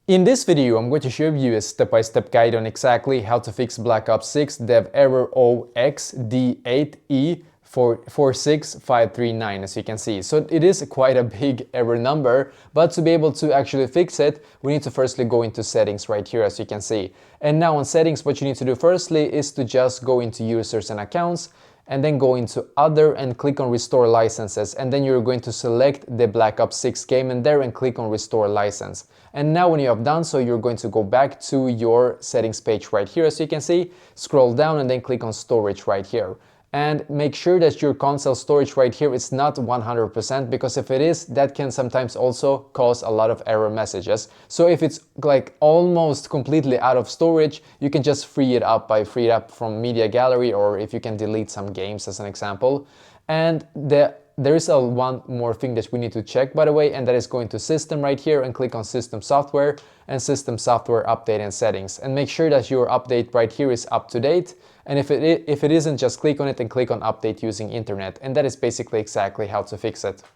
In this video, I'm going to show you a step-by-step guide on exactly how to fix Black Ops 6 dev error 0xD8E46539, as you can see. So it is quite a big error number, but to be able to actually fix it, we need to firstly go into settings right here, as you can see. And now on settings, what you need to do firstly is to just go into users and accounts, and then go into other and click on restore licenses, and then you're going to select the Black Ops 6 game in there and click on restore license. And now when you have done so, you're going to go back to your settings page right here, as you can see, scroll down and then click on storage right here. And make sure that your console storage right here is not 100%, because if it is, that can sometimes also cause a lot of error messages. So if it's like almost completely out of storage, you can just free it up by free it up from media gallery, or if you can delete some games as an example. And there is one more thing that we need to check, by the way, and that is going to system right here and click on system software and system software update and settings, and make sure that your update right here is up to date. And if it isn't, just click on it and click on update using internet, and that is basically exactly how to fix it.